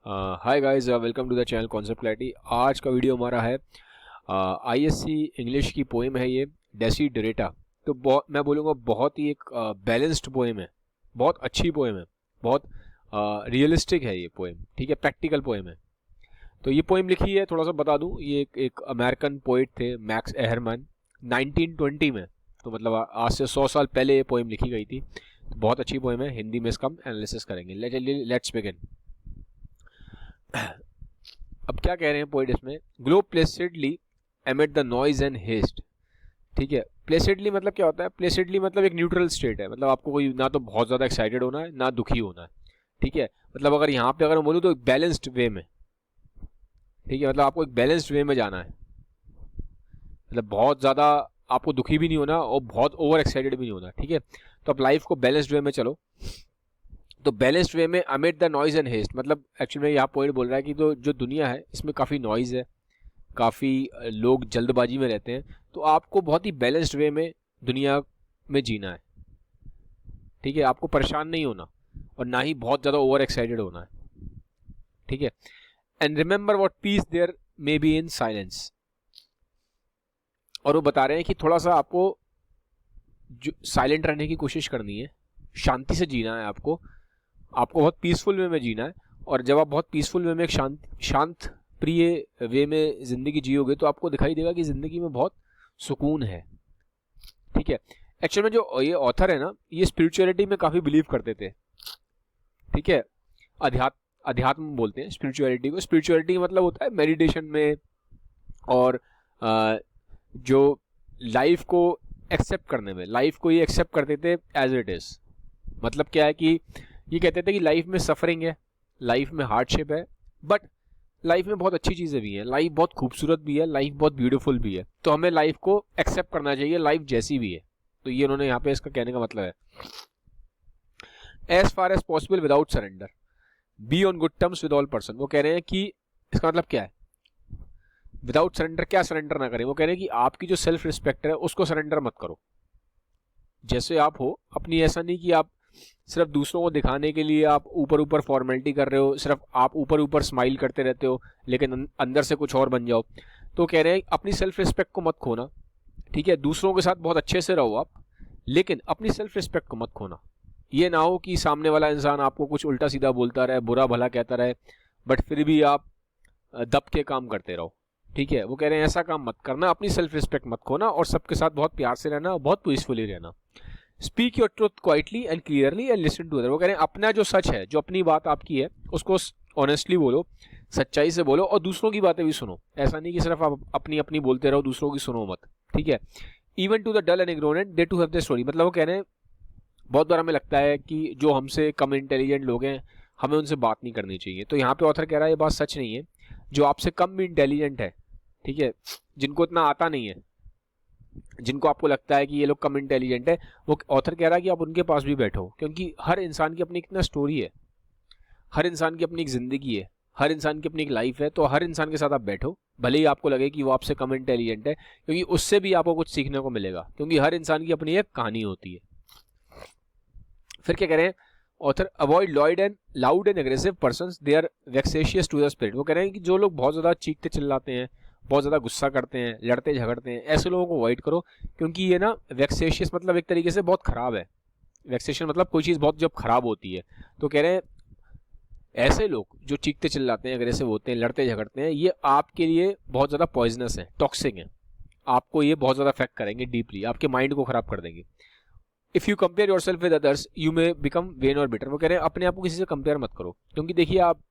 Hi guys, welcome to the channel concept clarity. आज का video हमारा है आईएससी इंग्लिश की पोएम है ये डेसिडरेटा। तो मैं बोलूँगा बहुत ही एक बैलेंस्ड पोएम है, बहुत अच्छी पोएम है, बहुत रियलिस्टिक है ये पोएम। ठीक है, प्रैक्टिकल पोएम है। तो ये पोएम लिखी है, थोड़ा सा बता दूँ, ये एक अमेरिकन पोइट थे मैक्स एहरमैन 1920 में। तो मतलब आज से 100 साल पहले ये पोएम लिखी गई थी। तो बहुत अच्छी पोएम है। हिंदी में इसका हम एनालिसिस करेंगे। Let's begin. अब क्या कह रहे हैं पोइट इसमें, go placidly amid the noise and haste. ठीक है, प्लेसिडली मतलब क्या होता है? प्लेसिडली मतलब एक न्यूट्रल स्टेट है, मतलब आपको कोई ना तो बहुत ज़्यादा एक्साइटेड होना है ना दुखी होना है। ठीक है, मतलब अगर यहाँ पे अगर मैं बोलूँ तो एक बैलेंस्ड वे में। ठीक है, मतलब आपको एक बैलेंस्ड वे में जाना है, मतलब बहुत ज़्यादा आपको दुखी भी नहीं होना और बहुत ओवर एक्साइटेड भी नहीं होना। ठीक है, तो आप लाइफ को बैलेंस्ड वे में चलो। तो बैलेंस्ड वे में amid the noise and haste, मतलब एक्चुअली में यहाँ पॉइंट बोल रहा है कि जो दुनिया है इसमें काफ़ी नॉइज़ है, काफ़ी लोग जल्दबाजी में रहते हैं। तो आपको बहुत ही बैलेंस्ड वे में दुनिया में जीना है। ठीक है, आपको परेशान नहीं होना और ना ही बहुत ज़्यादा ओवर एक्साइटेड होना है। ठीक है, and remember what peace there may be in silence. और वो बता रहे हैं कि थोड़ा सा आपको जो साइलेंट रहने की कोशिश करनी है, शांति से जीना है आपको बहुत पीसफुल वे में जीना है। और जब आप बहुत पीसफुल वे में एक शांत प्रिय वे में ज़िंदगी जियोगे तो आपको दिखाई देगा कि ज़िंदगी में बहुत सुकून है। ठीक है, एक्चुअल में जो ये ऑथर है ना, ये स्पिरिचुअलिटी में काफ़ी बिलीव करते थे। ठीक है, अध्यात्म बोलते हैं स्पिरिचुअलिटी को। स्पिरिचुअलिटी मतलब होता है मेडिटेशन में और जो लाइफ को एक्सेप्ट करने में, लाइफ को ये एक्सेप्ट करते थे एज इट इज़। मतलब क्या है कि ये कहते थे कि लाइफ में सफरिंग है, लाइफ में हार्डशिप है, बट लाइफ में बहुत अच्छी चीज़ें भी हैं, लाइफ बहुत खूबसूरत भी है, लाइफ बहुत ब्यूटीफुल भी है। तो हमें लाइफ को एक्सेप्ट करना चाहिए, लाइफ जैसी भी है। तो ये उन्होंने यहाँ पे इसका कहने का मतलब है, as far as possible without surrender, be on good terms with all person. वो कह रहे हैं कि इसका मतलब क्या है विदाउट सरेंडर, क्या सरेंडर ना करें। वो कह रहे हैं कि आपकी जो सेल्फ रिस्पेक्ट है उसको सरेंडर मत करो। जैसे आप हो अपनी, ऐसा नहीं कि आप सिर्फ दूसरों को दिखाने के लिए आप ऊपर फॉर्मेलिटी कर रहे हो, सिर्फ आप ऊपर स्माइल करते रहते हो लेकिन अंदर से कुछ और बन जाओ। तो कह रहे हैं अपनी सेल्फ रिस्पेक्ट को मत खोना। ठीक है, दूसरों के साथ बहुत अच्छे से रहो आप, लेकिन अपनी सेल्फ रिस्पेक्ट को मत खोना। ये ना हो कि सामने वाला इंसान आपको कुछ उल्टा सीधा बोलता रहे, बुरा भला कहता रहे, बट फिर भी आप दब के काम करते रहो। ठीक है, वो कह रहे हैं ऐसा काम मत करना, अपनी सेल्फ रिस्पेक्ट मत खोना और सबके साथ बहुत प्यार से रहना, बहुत पीसफुली रहना। Speak your truth quietly and clearly and listen to other. वो कह रहे हैं अपना जो सच है, जो अपनी बात आपकी है, उसको ऑनेस्टली बोलो, सच्चाई से बोलो और दूसरों की बातें भी सुनो। ऐसा नहीं कि सिर्फ आप अपनी बोलते रहो, दूसरों की सुनो मत। ठीक है, even to the dull and ignorant they too have the story. मतलब वो कह रहे हैं बहुत बार हमें लगता है कि जो हमसे कम इंटेलिजेंट लोग हैं हमें उनसे बात नहीं करनी चाहिए। तो यहाँ पे ऑथर कह रहा है ये बात सच नहीं है। जो आपसे कम इंटेलिजेंट है, ठीक है, जिनको इतना आता नहीं है, जिनको आपको लगता है कि ये लोग कम इंटेलिजेंट है, वो ऑथर कह रहा है कि आप उनके पास भी बैठो, क्योंकि हर इंसान की अपनी कितना स्टोरी है, हर इंसान की अपनी एक ज़िंदगी है, हर इंसान की अपनी एक लाइफ है। तो हर इंसान के साथ आप बैठो, भले ही आपको लगे कि वो आपसे कम इंटेलिजेंट है, क्योंकि उससे भी आपको कुछ सीखने को मिलेगा, क्योंकि हर इंसान की अपनी एक कहानी होती है। फिर क्या कह रहे हैं author, avoid loud and aggressive persons, they are vexatious to the spirit. वो कह रहे हैं कि जो लोग बहुत ज़्यादा चीखते चिल्लाते हैं, बहुत ज़्यादा गुस्सा करते हैं, लड़ते झगड़ते हैं, ऐसे लोगों को अवॉइड करो, क्योंकि ये ना वेक्सेशियस मतलब एक तरीके से बहुत ख़राब है। वेक्सेशन मतलब कोई चीज़ बहुत जब ख़राब होती है। तो कह रहे हैं ऐसे लोग जो चीखते चिल्लाते हैं, अग्रेसिव होते हैं, लड़ते झगड़ते हैं, ये आपके लिए बहुत ज़्यादा पॉइजनस है, टॉक्सिक है। आपको ये बहुत ज़्यादा अफेक्ट करेंगे डीपली, आपके माइंड को ख़राब कर देंगे। If you compare your self with others you may become when और बिटर। वो कह रहे हैं अपने आप को किसी से कंपेयर मत करो, क्योंकि देखिए आप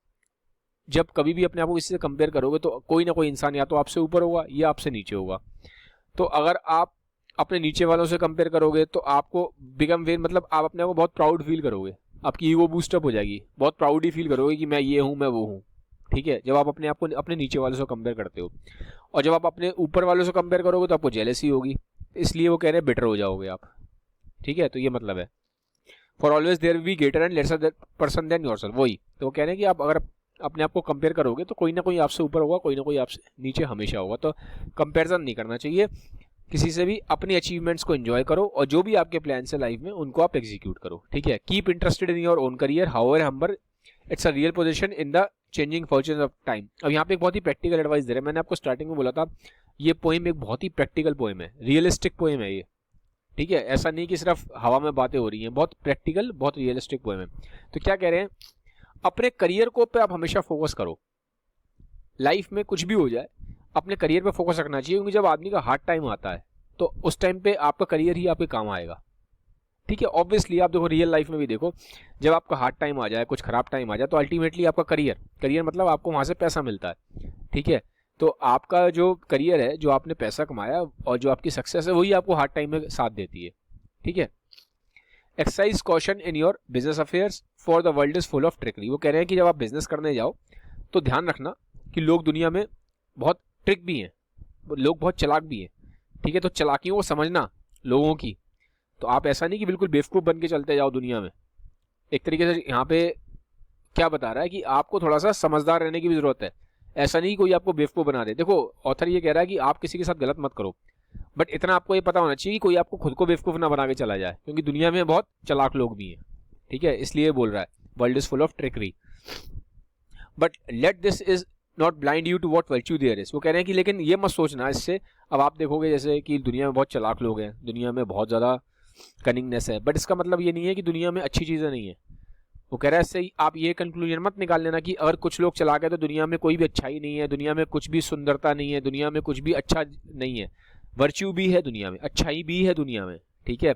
जब कभी भी अपने आप को किसी से कंपेयर करोगे तो कोई ना कोई इंसान या तो आपसे ऊपर होगा या आपसे नीचे होगा। तो अगर आप अपने नीचे वालों से कंपेयर करोगे तो आपको बिकम वेन, मतलब आप अपने आप को बहुत प्राउड फील करोगे, आपकी ईगो बूस्टअप हो जाएगी, बहुत प्राउड ही फील करोगे कि मैं ये हूँ, मैं वो हूँ। ठीक है, जब आप अपने आप को अपने नीचे वालों से कंपेयर करते हो, और जब आप अपने ऊपर वालों से कंपेयर करोगे तो आपको जेलसी होगी, इसलिए वो कह रहे हैं बेटर हो जाओगे आप। ठीक है, तो ये मतलब है for always there be greater and lesser person than yourself. वही तो वो कह रहे हैं कि आप अगर अपने आप को कंपेयर करोगे तो कोई ना कोई आपसे ऊपर होगा, कोई ना कोई आपसे नीचे हमेशा होगा। तो कंपैरिजन नहीं करना चाहिए किसी से भी, अपनी अचीवमेंट्स को एंजॉय करो और जो भी आपके प्लान्स है लाइफ में उनको आप एग्जीक्यूट करो। ठीक है, keep interested in your own career however हम्बर it's a real position in the changing fortunes of time. अब यहाँ पे एक बहुत ही प्रैक्टिकल एडवाइस दे रहे हैं। मैंने आपको स्टार्टिंग में बोला था ये पोएम एक बहुत ही प्रैक्टिकल पोएम है, रियलिस्टिक पोएम है ये, ठीक है। ऐसा नहीं कि सिर्फ हवा में बातें हो रही हैं, बहुत प्रैक्टिकल, बहुत रियलिस्टिक पोएम है। तो क्या कह रहे हैं, अपने करियर को पे आप हमेशा फोकस करो। लाइफ में कुछ भी हो जाए अपने करियर पे फोकस रखना चाहिए, क्योंकि जब आदमी का हार्ड टाइम आता है तो उस टाइम पे आपका करियर ही आपके काम आएगा, ठीक है। ऑब्वियसली आप देखो रियल लाइफ में भी देखो, जब आपका हार्ड टाइम आ जाए, कुछ खराब टाइम आ जाए, तो अल्टीमेटली आपका करियर मतलब आपको वहां से पैसा मिलता है, ठीक है। तो आपका जो करियर है, जो आपने पैसा कमाया और जो आपकी सक्सेस है, वही आपको हार्ड टाइम में साथ देती है, ठीक है। Exercise caution in your business affairs for the world is full of trickery. वो कह रहे हैं कि जब आप बिजनेस करने जाओ तो ध्यान रखना कि लोग दुनिया में बहुत ट्रिक भी हैं, लोग बहुत चालाक भी हैं, ठीक है। तो चालाकियों को समझना लोगों की, तो आप ऐसा नहीं कि बिल्कुल बेवकूफ़ बन के चलते जाओ दुनिया में। एक तरीके से यहाँ पे क्या बता रहा है कि आपको थोड़ा सा समझदार रहने की भी ज़रूरत है। ऐसा नहीं कोई आपको बेवकूफ़ बना दे। देखो ऑथर ये कह रहा है कि आप किसी के साथ गलत मत करो, बट इतना आपको ये पता होना चाहिए कि कोई आपको खुद को बेवकूफ़ ना बना के चला जाए, क्योंकि दुनिया में बहुत चालाक लोग भी हैं, ठीक है। इसलिए बोल रहा है world is full of trickery, but let this is not blind you to what virtue there is. वो कह रहे हैं कि लेकिन ये मत सोचना इससे, अब आप देखोगे जैसे कि दुनिया में बहुत चालाक लोग हैं, दुनिया में बहुत ज़्यादा कनिंगनेस है, बट इसका मतलब ये नहीं है कि दुनिया में अच्छी चीज़ें नहीं है। वो कह रहा है इससे आप ये कंक्लूजन मत निकाल लेना कि अगर कुछ लोग चालाक है तो दुनिया में कोई भी अच्छाई नहीं है, दुनिया में कुछ भी सुंदरता नहीं है, दुनिया में कुछ भी अच्छा नहीं है। वर्च्यू भी है दुनिया में, अच्छाई भी है दुनिया में, ठीक है।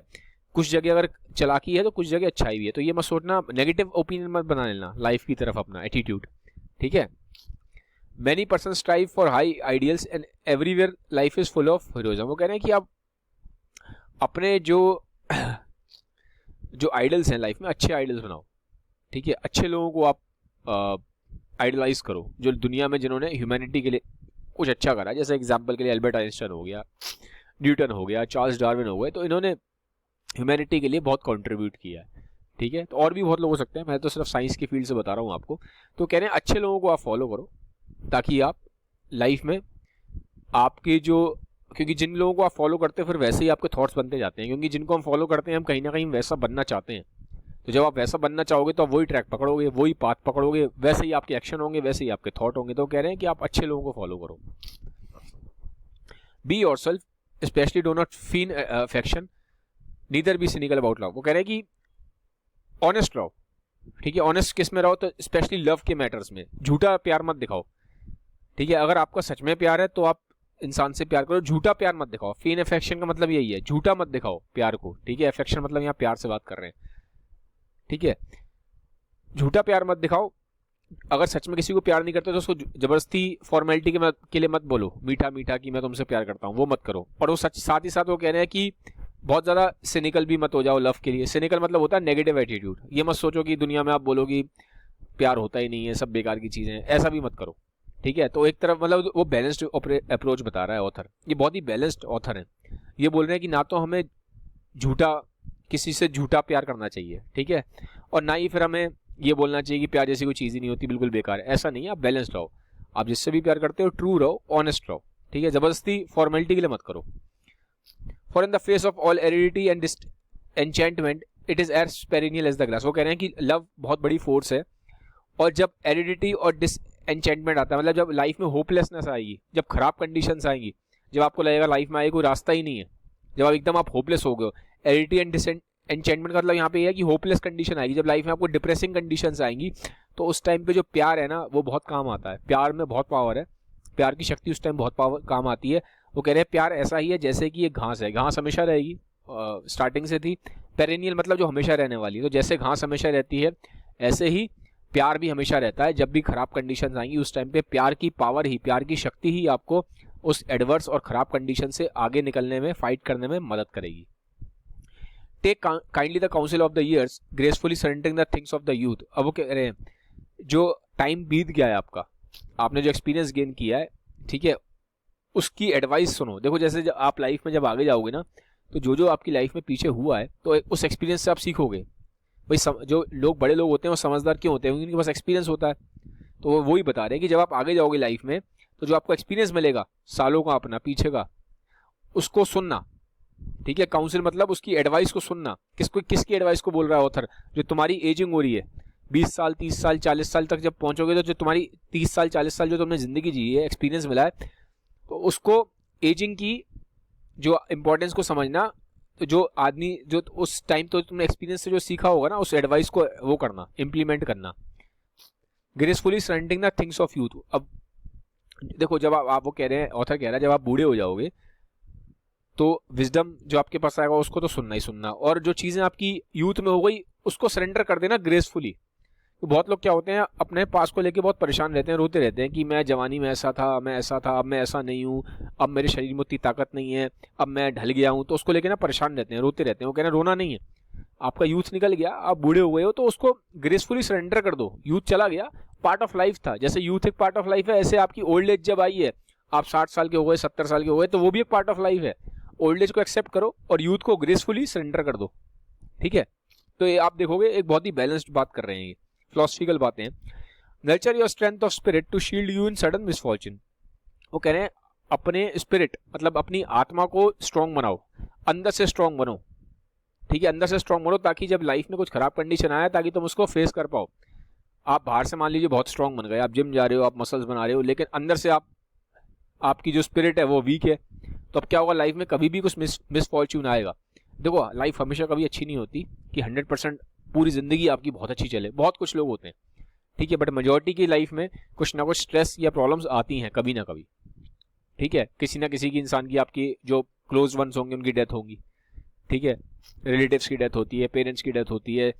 कुछ जगह अगर चालाकी है तो कुछ जगह अच्छाई भी है। तो ये मत सोचना, नेगेटिव ओपिनियन मत बना लेना लाइफ की तरफ अपना एटीट्यूड, ठीक है। Many person strive for high ideals and everywhere life is full of heroism. वो कह रहे हैं कि आप अपने जो आइडल्स हैं लाइफ में, अच्छे आइडल्स बनाओ, ठीक है। अच्छे लोगों को आप आइडलाइज करो, जो दुनिया में जिन्होंने ह्यूमैनिटी के लिए कुछ अच्छा करा। जैसे एग्जांपल के लिए एल्बर्ट आइंस्टाइन हो गया, न्यूटन हो गया, चार्ल्स डार्विन हो गए, तो इन्होंने ह्यूमैनिटी के लिए बहुत कंट्रीब्यूट किया है, ठीक है। तो और भी बहुत लोग हो सकते हैं, मैं तो सिर्फ साइंस की फील्ड से बता रहा हूँ आपको। तो कह रहे हैं अच्छे लोगों को आप फॉलो करो, ताकि आप लाइफ में आपके क्योंकि जिन लोगों को आप फॉलो करते हैं फिर वैसे ही आपके थॉट्स बनते जाते हैं, क्योंकि जिनको हम फॉलो करते हैं हम कहीं ना कहीं वैसा बनना चाहते हैं। तो जब आप वैसा बनना चाहोगे तो आप वही ट्रैक पकड़ोगे, वही पाथ पकड़ोगे, वैसे ही आपके एक्शन होंगे, वैसे ही आपके थॉट होंगे। तो कह रहे हैं कि आप अच्छे लोगों को फॉलो करो। Be yourself, specially do not feel affection, neither be cynical about love. वो कह रहे हैं कि ऑनेस्ट रहो, ठीक है। ऑनेस्ट किस में रहो, तो स्पेशली लव के मैटर्स में झूठा प्यार मत दिखाओ, ठीक है। अगर आपका सच में प्यार है तो आप इंसान से प्यार करो, झूठा प्यार मत दिखाओ। फीन अफेक्शन का मतलब यही है, झूठा मत दिखाओ प्यार को, ठीक है। अफेक्शन मतलब यहाँ प्यार से बात कर रहे हैं, ठीक है। झूठा प्यार मत दिखाओ। अगर सच में किसी को प्यार नहीं करते तो उसको जबरदस्ती फॉर्मेलिटी के लिए मत बोलो मीठा मीठा कि मैं तुमसे प्यार करता हूँ, वो मत करो। और वो सच साथ ही साथ वो कह रहे हैं कि बहुत ज़्यादा सिनिकल भी मत हो जाओ लव के लिए। सिनिकल मतलब होता है नेगेटिव एटीट्यूड। ये मत सोचो कि दुनिया में आप बोलोगे प्यार होता ही नहीं है, सब बेकार की चीज़ें हैं, ऐसा भी मत करो, ठीक है। तो एक तरफ मतलब वो बैलेंस्ड अप्रोच बता रहा है ऑथर। ये बहुत ही बैलेंस्ड ऑथर है। ये बोल रहे हैं कि ना तो हमें किसी से झूठा प्यार करना चाहिए, ठीक है, और ना ही फिर हमें ये बोलना चाहिए कि प्यार जैसी कोई चीज़ ही नहीं होती, बिल्कुल बेकार है। ऐसा नहीं है, आप बैलेंस्ड रहो। आप जिससे भी प्यार करते हो ट्रू रहो, ऑनेस्ट रहो, ठीक है। जबरदस्ती फॉर्मेलिटी के लिए मत करो। For in the face of all aridity and enchantment it is as perennial as the grass. वो कह रहे हैं कि लव बहुत बड़ी फोर्स है, और जब एरिडिटी और डिसएंचेंटमेंट आता है, मतलब जब लाइफ में होपलेसनेस आएगी, जब खराब कंडीशंस आएंगी, जब आपको लगेगा लाइफ में आए कोई रास्ता ही नहीं है, जब आप एकदम आप होपलेस हो गए, एरिडिटी एंड डिसएंचेंटमेंट का मतलब यहाँ पे ये है कि होपलेस कंडीशन आएगी, जब लाइफ में आपको डिप्रेसिंग कंडीशंस आएंगी, तो उस टाइम पे जो प्यार है ना वो बहुत काम आता है। प्यार में बहुत पावर है, प्यार की शक्ति उस टाइम बहुत काम आती है। वो कह रहे हैं प्यार ऐसा ही है जैसे कि ये घास है, घास हमेशा रहेगी, स्टार्टिंग से थी। पेरेनियल मतलब जो हमेशा रहने वाली है। तो जैसे घास हमेशा रहती है ऐसे ही प्यार भी हमेशा रहता है। जब भी खराब कंडीशंस आएंगी उस टाइम पे प्यार की पावर ही, प्यार की शक्ति ही आपको उस एडवर्स और खराब कंडीशन से आगे निकलने में, फाइट करने में मदद करेगी। Take kindly the counsel of the years, gracefully surrendering the things of the youth. अब वो कह रहे हैं जो टाइम बीत गया है आपका, आपने जो एक्सपीरियंस गेन किया है, ठीक है, उसकी एडवाइस सुनो। देखो जैसे जब आप लाइफ में जब आगे जाओगे ना, तो जो जो आपकी लाइफ में पीछे हुआ है तो उस एक्सपीरियंस से आप सीखोगे। भाई जो लोग बड़े लोग होते हैं वो समझदार क्यों होते हैं? उनके पास एक्सपीरियंस होता है। तो वो वही बता रहे हैं कि जब आप आगे जाओगे लाइफ में तो जो आपको एक्सपीरियंस मिलेगा सालों का अपना पीछे का, उसको सुनना, ठीक है। काउंसिल मतलब उसकी एडवाइस को सुनना। किसकी एडवाइस को बोल रहा है ऑथर? जो तुम्हारी एजिंग हो रही है, 20 साल 30 साल 40 साल तक जब पहुंचोगे तो जो तुम्हारी 30 साल 40 साल जो तुमने ज़िंदगी जी है, एक्सपीरियंस मिला है, तो उसको एजिंग की जो इम्पोर्टेंस को समझना, तो जो आदमी जो उस टाइम तो तुमने एक्सपीरियंस से जो सीखा होगा ना, उस एडवाइस को वो करना, इम्प्लीमेंट करना। Gracefully surrendering the things of youth. अब देखो, जब आप वो कह रहे हैं, ऑथर कह रहा है, जब आप बूढ़े हो जाओगे तो विजडम जो आपके पास आएगा उसको तो सुनना ही सुनना, और जो चीज़ें आपकी यूथ में हो गई उसको सरेंडर कर देना ग्रेसफुली। तो बहुत लोग क्या होते हैं, अपने पास को लेके बहुत परेशान रहते हैं, रोते रहते हैं कि मैं जवानी में ऐसा था, मैं ऐसा था, अब मैं ऐसा नहीं हूँ, अब मेरे शरीर में उतनी ताकत नहीं है, अब मैं ढल गया हूँ। तो उसको लेके ना परेशान रहते हैं, रोते रहते हैं। वो कहना रोना नहीं है, आपका यूथ निकल गया, आप बूढ़े हो गए हो, तो उसको ग्रेसफुली सरेंडर कर दो। यूथ चला गया, पार्ट ऑफ लाइफ था। जैसे यूथ एक पार्ट ऑफ लाइफ है, ऐसे आपकी ओल्ड एज जब आई है, आप 60 साल के हो गए, 70 साल के हो गए, तो वो भी एक पार्ट ऑफ लाइफ है। ओल्ड एज को एक्सेप्ट करो और यूथ को ग्रेसफुली सरेंडर कर दो, ठीक है। तो ये आप देखोगे एक बहुत ही बैलेंस्ड बात कर रहे हैं, ये फिलोसफिकल बातें हैं। Nurture your strength of spirit to shield you in sudden misfortune. वो कह रहे हैं अपने स्पिरिट मतलब अपनी आत्मा को स्ट्रांग बनाओ, अंदर से स्ट्रांग बनो, ठीक है, अंदर से स्ट्रांग बनो, ताकि जब लाइफ में कुछ खराब कंडीशन आए ताकि तुम उसको फेस कर पाओ। आप बाहर से मान लीजिए बहुत स्ट्रांग बन गए, आप जिम जा रहे हो, आप मसल्स बना रहे हो, लेकिन अंदर से आपकी जो स्पिरिट है वो वीक है, तो अब क्या होगा, लाइफ में कभी भी कुछ मिसफॉर्च्यून आएगा। देखो, लाइफ हमेशा कभी अच्छी नहीं होती कि 100% पूरी जिंदगी आपकी बहुत अच्छी चले, बहुत कुछ लोग होते हैं, ठीक है, बट मेजॉरिटी की लाइफ में कुछ ना कुछ स्ट्रेस या प्रॉब्लम्स आती हैं कभी ना कभी, ठीक है। किसी ना किसी की, इंसान की, आपकी जो क्लोज वंस होंगे उनकी डेथ होगी, ठीक है, रिलेटिव्स की डेथ होती है, पेरेंट्स की डेथ होती है,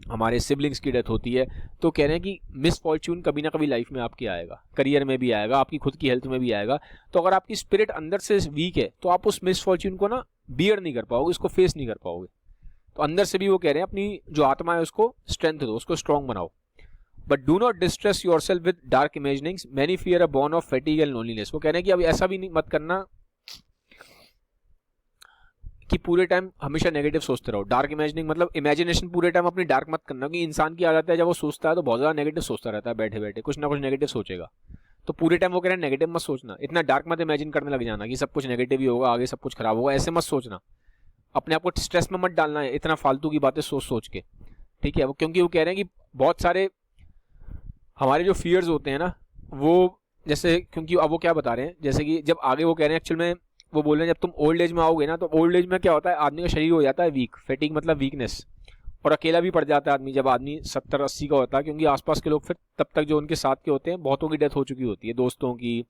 हमारे सिबलिंग्स की डेथ होती है। तो कह रहे हैं कि मिसफॉर्च्यून कभी ना कभी लाइफ में आपके आएगा, करियर में भी आएगा, आपकी खुद की हेल्थ में भी आएगा। तो अगर आपकी स्पिरिट अंदर से वीक है तो आप उस मिसफॉर्च्यून को ना बियर नहीं कर पाओगे, उसको फेस नहीं कर पाओगे। तो अंदर से भी वो कह रहे हैं अपनी जो आत्मा है उसको स्ट्रेंथ दो, उसको स्ट्रांग बनाओ। But do not distress yourself with dark imaginings, many fear are born of fatigue and loneliness. वो कह रहे हैं कि अब ऐसा भी नहीं मत करना कि पूरे टाइम हमेशा नेगेटिव सोचते रहो। डार्क इमेजिनिंग मतलब इमेजिनेशन पूरे टाइम अपनी डार्क मत करना, क्योंकि इंसान की आदत है जब वो सोचता है तो बहुत ज़्यादा नेगेटिव सोचता रहता है, बैठे बैठे कुछ ना कुछ नेगेटिव सोचेगा। तो पूरे टाइम वो कह रहे हैं नेगेटिव मत सोचना, इतना डार्क मत इमेजिन करने लग जाना कि सब कुछ नेगेटिव ही होगा, आगे सब कुछ खराब होगा, ऐसे मत सोचना। अपने आप को स्ट्रेस में मत डालना है इतना फालतू की बातें सोच सोच के, ठीक है। वो क्योंकि वो कह रहे हैं कि बहुत सारे हमारे जो फियर्स होते हैं ना, वो जैसे, क्योंकि अब वो क्या बता रहे हैं, जैसे कि जब आगे वो कह रहे हैं एक्चुअल में वो बोल रहे हैं जब तुम ओल्ड एज में आओगे ना, तो ओल्ड एज में क्या होता है, आदमी का शरीर हो जाता है वीक, फैटिग मतलब वीकनेस, और अकेला भी पड़ जाता है आदमी जब आदमी 70-80 का होता है, क्योंकि आसपास के लोग फिर तब तक जो उनके साथ के होते हैं, बहुतों की डेथ हो चुकी होती है, दोस्तों की,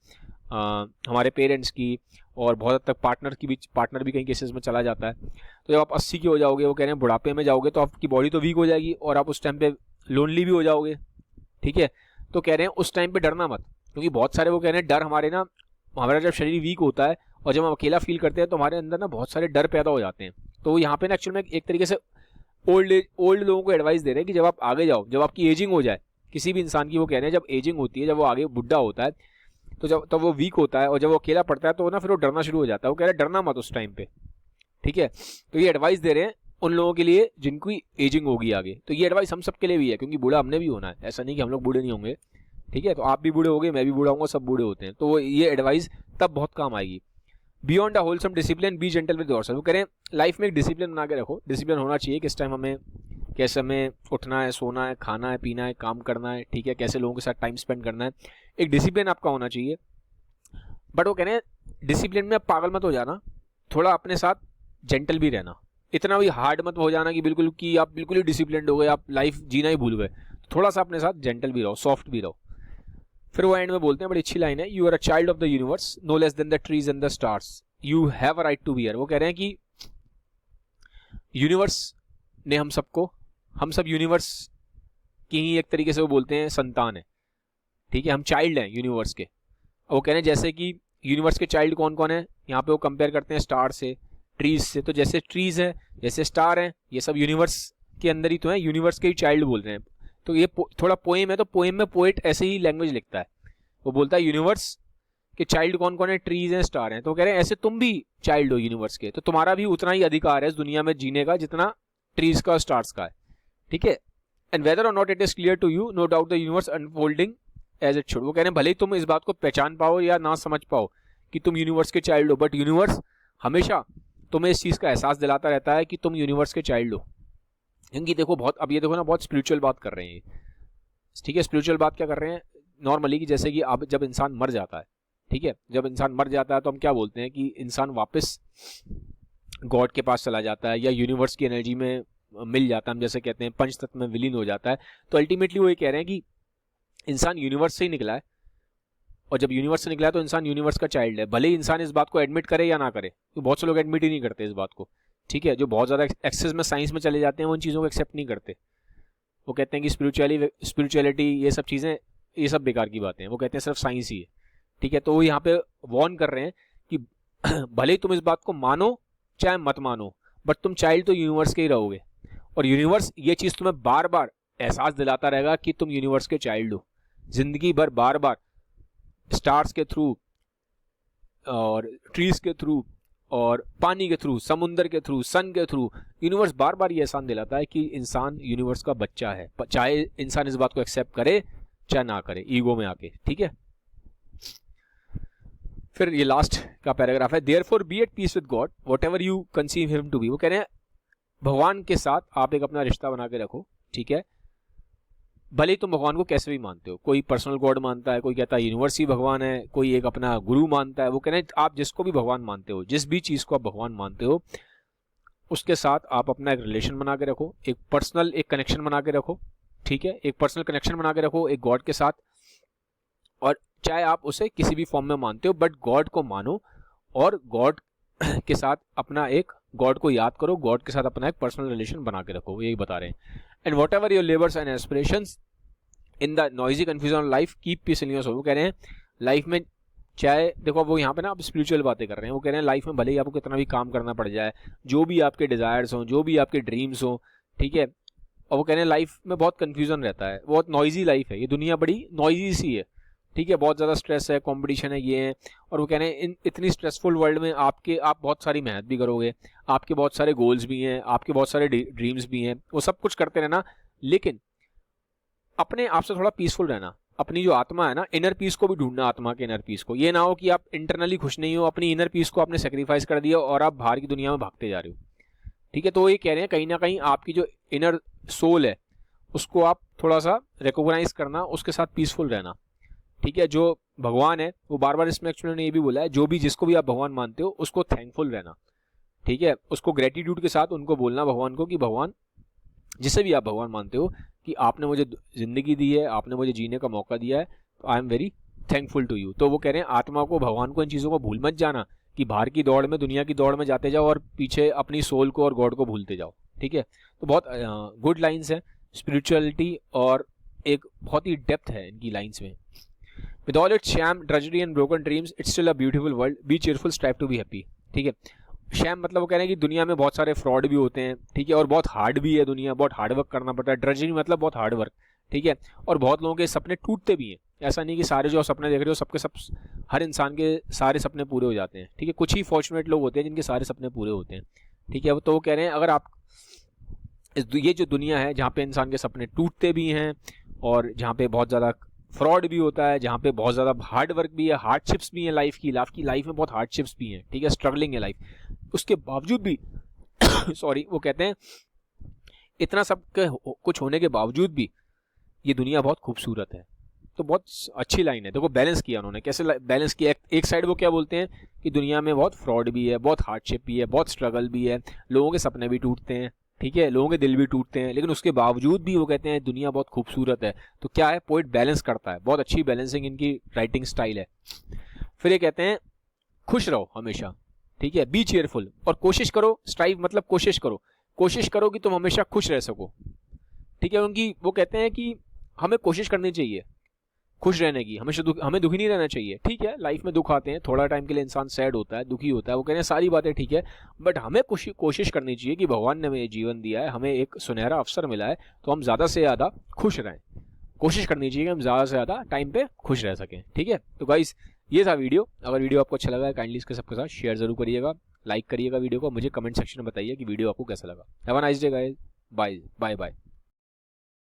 हमारे पेरेंट्स की, और बहुत हद तक पार्टनर भी कई केसेस में चला जाता है। तो जब आप 80 के हो जाओगे, वो कह रहे हैं बुढ़ापे में जाओगे, तो आपकी बॉडी तो वीक हो जाएगी और आप उस टाइम पे लोनली भी हो जाओगे, ठीक है। तो कह रहे हैं उस टाइम पे डरना मत, क्योंकि बहुत सारे वो कह रहे हैं डर हमारा जब शरीर वीक होता है और जब हम अकेला फील करते हैं तो हमारे अंदर ना बहुत सारे डर पैदा हो जाते हैं। तो यहाँ पे ना एक्चुअल में एक तरीके से ओल्ड लोगों को एडवाइस दे रहे हैं कि जब आप आगे जाओ, जब आपकी एजिंग हो जाए, किसी भी इंसान की वो कह रहे हैं जब एजिंग होती है, जब वो आगे बुढ़ा होता है, तो जब वो वीक होता है और जब वो अकेला पड़ता है तो ना फिर वो डरना शुरू हो जाता है। वो कह रहे हैं डरना मत उस टाइम पे, ठीक है। तो ये एडवाइस दे रहे हैं उन लोगों के लिए जिनकी एजिंग होगी आगे। तो ये एडवाइस हम सबके लिए भी है, क्योंकि बूढ़ा हमने भी होना है, ऐसा नहीं कि हम लोग बूढ़े नहीं होंगे, ठीक है। तो आप भी बूढ़े होंगे, मैं भी बूढ़ा होऊंगा, सब बूढ़े होते हैं। तो वो ये एडवाइस तब बहुत काम आएगी। Beyond a wholesome discipline B gentle with yourself. वो कह रहे हैं लाइफ में एक डिसिप्लिन बना के रखो, डिसिप्लिन होना चाहिए, किस टाइम हमें कैसे हमें उठना है, सोना है, खाना है, पीना है, काम करना है, ठीक है, कैसे लोगों के साथ टाइम स्पेंड करना है, एक डिसिप्लिन आपका होना चाहिए। बट वो कह रहे हैं डिसिप्लिन में पागल मत हो जाना, थोड़ा अपने साथ जेंटल भी रहना, इतना भी हार्ड मत हो जाना कि बिल्कुल कि आप बिल्कुल ही डिसिप्लिन हो गए, आप लाइफ जीना ही भूल गए। थोड़ा सा अपने साथ जेंटल भी रहो, सॉफ्ट भी रहो। फिर वो एंड में बोलते हैं, बड़ी अच्छी लाइन है, you are a child of the universe no less than the trees and the stars, you have a right to be here. वो कह रहे हैं कि यूनिवर्स ने हम सब यूनिवर्स की ही एक तरीके से वो बोलते हैं संतान है, ठीक है, हम चाइल्ड हैं यूनिवर्स के। वो कह रहे हैं जैसे कि यूनिवर्स के चाइल्ड कौन कौन है, यहाँ पे वो कंपेयर करते हैं स्टार से, ट्रीज से। तो जैसे ट्रीज है, जैसे स्टार है, ये सब यूनिवर्स के अंदर ही तो है, यूनिवर्स के ही चाइल्ड बोल रहे हैं। तो ये थोड़ा पोएम है, तो पोएम में पोएट ऐसे ही लैंग्वेज लिखता है, वो बोलता है यूनिवर्स के चाइल्ड कौन कौन है, ट्रीज हैं, स्टार हैं। तो कह रहे हैं ऐसे तुम भी चाइल्ड हो यूनिवर्स के, तो तुम्हारा भी उतना ही अधिकार है इस दुनिया में जीने का जितना ट्रीज का, स्टार्स का है, ठीक है। And whether or not it is clear to you, no doubt the universe unfolding as it should. वो कह रहे हैं भले ही तुम इस बात को पहचान पाओ या ना समझ पाओ कि तुम यूनिवर्स के चाइल्ड हो, बट यूनिवर्स हमेशा तुम्हें इस चीज का एहसास दिलाता रहता है कि तुम यूनिवर्स के चाइल्ड हो, क्योंकि देखो बहुत, अब ये देखो ना, बहुत स्पिरिचुअल बात कर रहे हैं, ठीक है। स्पिरिचुअल बात क्या कर रहे हैं नॉर्मली, कि जैसे कि अब जब इंसान मर जाता है, ठीक है, जब इंसान मर जाता है तो हम क्या बोलते हैं कि इंसान वापस गॉड के पास चला जाता है या यूनिवर्स की एनर्जी में मिल जाता है, हम जैसे कहते हैं पंच तत्व में विलीन हो जाता है। तो अल्टीमेटली वो ये कह रहे हैं कि इंसान यूनिवर्स से ही निकला है, और जब यूनिवर्स से निकला है तो इंसान यूनिवर्स का चाइल्ड है, भले ही इंसान इस बात को एडमिट करे या ना करे। तो बहुत से लोग एडमिट ही नहीं करते इस बात को, ठीक है। जो बहुत ज़्यादा एक्सेस में साइंस में चले जाते हैं वो इन चीज़ों को एक्सेप्ट नहीं करते। वो कहते हैं कि स्पिरिचुअलिटी ये सब चीज़ें, ये सब बेकार की बातें हैं, वो कहते हैं सिर्फ साइंस ही है, ठीक है। तो वो यहाँ पे वॉर्न कर रहे हैं कि भले ही तुम इस बात को मानो चाहे मत मानो, बट तुम चाइल्ड तो यूनिवर्स के ही रहोगे, और यूनिवर्स ये चीज़ तुम्हें बार बार एहसास दिलाता रहेगा कि तुम यूनिवर्स के चाइल्ड हो। जिंदगी भर बार बार स्टार्स के थ्रू और ट्रीज के थ्रू और पानी के थ्रू, समुंदर के थ्रू, सन के थ्रू, यूनिवर्स बार बार ये एहसास दिलाता है कि इंसान यूनिवर्स का बच्चा है, चाहे इंसान इस बात को एक्सेप्ट करे चाहे ना करे, ईगो में आके, ठीक है। फिर ये लास्ट का पैराग्राफ है, therefore be at peace with God whatever you conceive him to be. वो कह रहे हैं भगवान के साथ आप एक अपना रिश्ता बना के रखो, ठीक है। भले ही तुम भगवान को कैसे भी मानते हो, कोई पर्सनल गॉड मानता है, कोई कहता है यूनिवर्स ही भगवान है, कोई एक अपना गुरु मानता है। वो कह रहे हैं आप जिसको भी भगवान मानते हो, जिस भी चीज़ को आप भगवान मानते हो, उसके साथ आप अपना एक रिलेशन बना के रखो, एक पर्सनल एक कनेक्शन बना के रखो, ठीक है। एक पर्सनल कनेक्शन बना के रखो एक गॉड के साथ, और चाहे आप उसे किसी भी फॉर्म में मानते हो, बट गॉड को मानो, और गॉड के साथ अपना एक, गॉड को याद करो, गॉड के साथ अपना एक पर्सनल रिलेशन बना के रखो, यही बता रहे हैं। And whatever your labours and aspirations in the noisy confusion of life keep peace in your soul. वो कह रहे हैं लाइफ में चाहे, देखो वो यहाँ पे ना आप स्पिरिचुअल बातें कर रहे हैं, वो कह रहे हैं लाइफ में भले ही आपको कितना भी काम करना पड़ जाए, जो भी आपके डिजायर्स हों, जो भी आपके ड्रीम्स हों, ठीक है। और वो कह रहे हैं लाइफ में बहुत कन्फ्यूजन रहता है, बहुत नॉइजी लाइफ है, ये दुनिया बड़ी नॉइजी सी है, ठीक है। बहुत ज़्यादा स्ट्रेस है, कंपटीशन है, ये है। और वो कह रहे हैं इन इतनी स्ट्रेसफुल वर्ल्ड में आप बहुत सारी मेहनत भी करोगे, आपके बहुत सारे गोल्स भी हैं, आपके बहुत सारे ड्रीम्स भी हैं, वो सब कुछ करते रहना, लेकिन अपने आप से थोड़ा पीसफुल रहना। अपनी जो आत्मा है ना, इनर पीस को भी ढूंढना, आत्मा के इनर पीस को। ये ना हो कि आप इंटरनली खुश नहीं हो, अपनी इनर पीस को आपने सेक्रीफाइस कर दिया और आप बाहर की दुनिया में भागते जा रहे हो, ठीक है। तो ये कह रहे हैं कहीं ना कहीं आपकी जो इनर सोल है उसको आप थोड़ा सा रिकॉग्नाइज करना, उसके साथ पीसफुल रहना, ठीक है। जो भगवान है वो बार बार इसमें एक्चुअली ने ये भी बोला है, जो भी जिसको भी आप भगवान मानते हो उसको थैंकफुल रहना, ठीक है। उसको ग्रेटिट्यूड के साथ उनको बोलना भगवान को कि भगवान, जिसे भी आप भगवान मानते हो, कि आपने मुझे जिंदगी दी है, आपने मुझे जीने का मौका दिया है, तो I am very thankful to you. तो वो कह रहे हैं आत्मा को, भगवान को, इन चीज़ों को भूल मत जाना कि बाहर की दौड़ में, दुनिया की दौड़ में जाते जाओ और पीछे अपनी सोल को और गॉड को भूलते जाओ, ठीक है। तो बहुत गुड लाइन्स हैं स्पिरिचुअलिटी, और एक बहुत ही डेप्थ है इनकी लाइन्स में। With all its sham, tragedy and broken dreams, it's still a beautiful world. Be cheerful, strive to be happy. ठीक है। शैम मतलब वो कह रहे हैं कि दुनिया में बहुत सारे फ्रॉड भी होते हैं, ठीक है, और बहुत हार्ड भी है दुनिया, बहुत हार्ड वर्क करना पड़ता है। ट्रेजेडी मतलब बहुत हार्ड वर्क, ठीक है। और बहुत लोगों के सपने टूटते भी हैं, ऐसा नहीं कि सारे जो सपने देख रहे हो सबके सब, हर इंसान के सारे सपने पूरे हो जाते हैं, ठीक है। कुछ ही फॉर्चुनेट लोग होते हैं जिनके सारे सपने पूरे होते हैं, ठीक है। तो वो कह रहे हैं अगर आप ये जो दुनिया है जहाँ पे इंसान के सपने टूटते भी हैं, और जहाँ पे बहुत ज़्यादा फ्रॉड भी होता है, जहाँ पे बहुत ज़्यादा हार्ड वर्क भी है, हार्डशिप्स भी हैं लाइफ की में बहुत हार्डशिप्स भी हैं, ठीक है, स्ट्रगलिंग है लाइफ, उसके बावजूद भी सॉरी, वो कहते हैं इतना सब कुछ होने के बावजूद भी ये दुनिया बहुत खूबसूरत है। तो बहुत अच्छी लाइन है। देखो बैलेंस किया उन्होंने, कैसे बैलेंस किया। एक साइड वो क्या बोलते हैं कि दुनिया में बहुत फ्रॉड भी है, बहुत हार्डशिप भी है, बहुत स्ट्रगल भी है, लोगों के सपने भी टूटते हैं, ठीक है, लोगों के दिल भी टूटते हैं, लेकिन उसके बावजूद भी वो कहते हैं दुनिया बहुत खूबसूरत है। तो क्या है, पोइट बैलेंस करता है, बहुत अच्छी बैलेंसिंग इनकी राइटिंग स्टाइल है। फिर ये कहते हैं खुश रहो हमेशा, ठीक है, बी चेयरफुल, और कोशिश करो, स्ट्राइव मतलब कोशिश करो कि तुम हमेशा खुश रह सको, ठीक है। क्योंकि वो कहते हैं कि हमें कोशिश करनी चाहिए खुश रहने की, हमें दुखी नहीं रहना चाहिए, ठीक है। लाइफ में दुख आते हैं, थोड़ा टाइम के लिए इंसान सैड होता है, दुखी होता है, वो कहते हैं सारी बातें ठीक है, बट हमें कोशिश करनी चाहिए कि भगवान ने हमें जीवन दिया है, हमें एक सुनहरा अवसर मिला है, तो हम ज़्यादा से ज़्यादा खुश रहें। कोशिश करनी चाहिए कि हम ज़्यादा से ज़्यादा टाइम पे खुश रह सकें, ठीक है। तो गाइस ये था वीडियो। अगर वीडियो आपको अच्छा लगा है काइंडली इसके सबके साथ शेयर जरूर करिएगा, लाइक करिएगा वीडियो को, मुझे कमेंट सेक्शन में बताइए कि वीडियो आपको कैसा लगा। Have a nice day guys, bye bye bye.